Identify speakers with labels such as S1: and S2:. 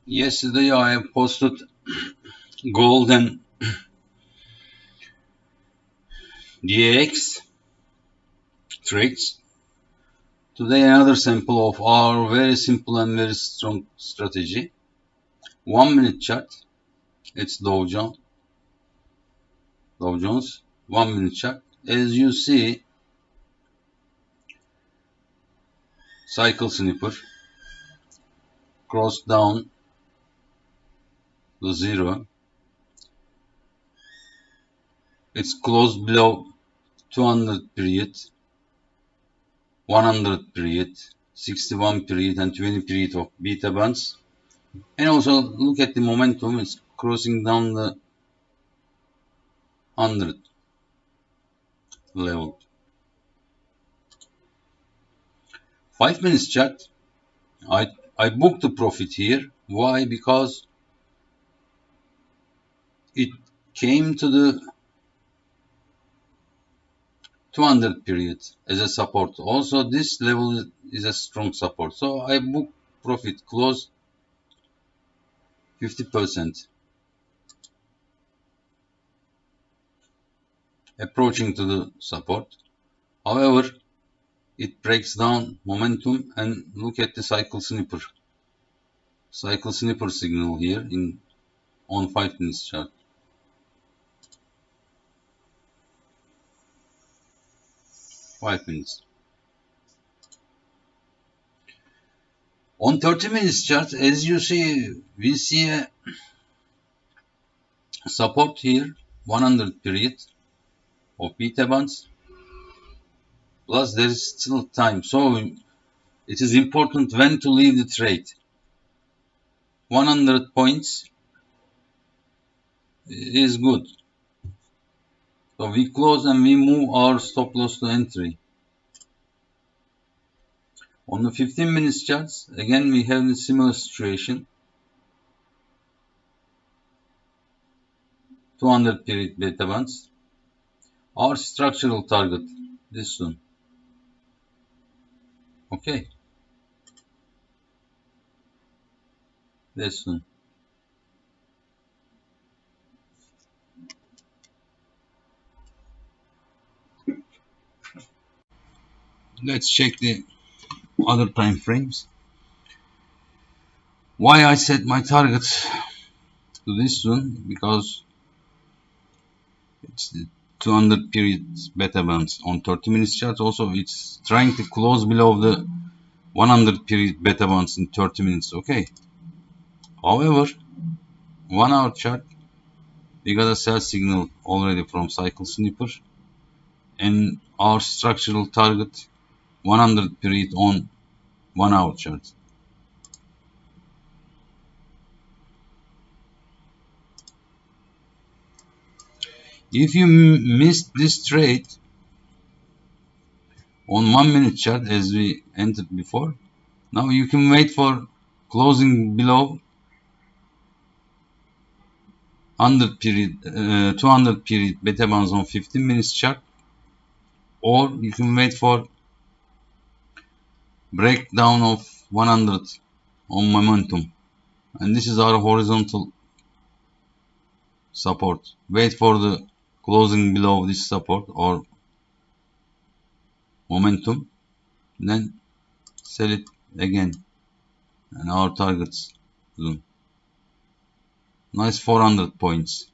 S1: Yesterday I have posted gold and DAX trades. Today another sample of our very simple and very strong strategy. 1 minute chart. It's Dow Jones. 1 minute chart. As you see, cycle snipper crossed down to zero. It's closed below 200 period, 100 period, 61 period and 20 period of beta bands. And also look at the momentum. It's crossing down the 100 level. 5 minutes chart. I booked the profit here. Why? Because it came to the 200 period as a support. Also this level is a strong support. So I booked profit close 50%. Approaching to the support. However, it breaks down momentum and look at the cycle snipper. Cycle snipper signal here on 5 minutes chart. Five minutes. On 30 minutes chart, as you see, we see a support here, 100 period of beta bands. Plus there is still time, so it is important when to leave the trade. 100 points is good. So we close and we move our stop loss to entry. On the 15 minutes charts, again we have a similar situation. 200 period beta bands. Our structural target, this one. Okay. This one. Let's check the other time frames. Why I set my target to this one? Because it's the 200 period beta bands on 30 minutes chart. Also it's trying to close below the 100 period beta bands in 30 minutes. Okay. However, 1 hour chart, we got a sell signal already from cycle snipper, and our structural target 100 period on 1 hour chart. If you missed this trade on 1 minute chart as we entered before, now you can wait for closing below 100 period, 200 period beta bands on 15 minutes chart, or you can wait for breakdown of 100 on momentum, and this is our horizontal support. Wait for the closing below this support or momentum, then sell it again, and our targets zone. Nice 400 points.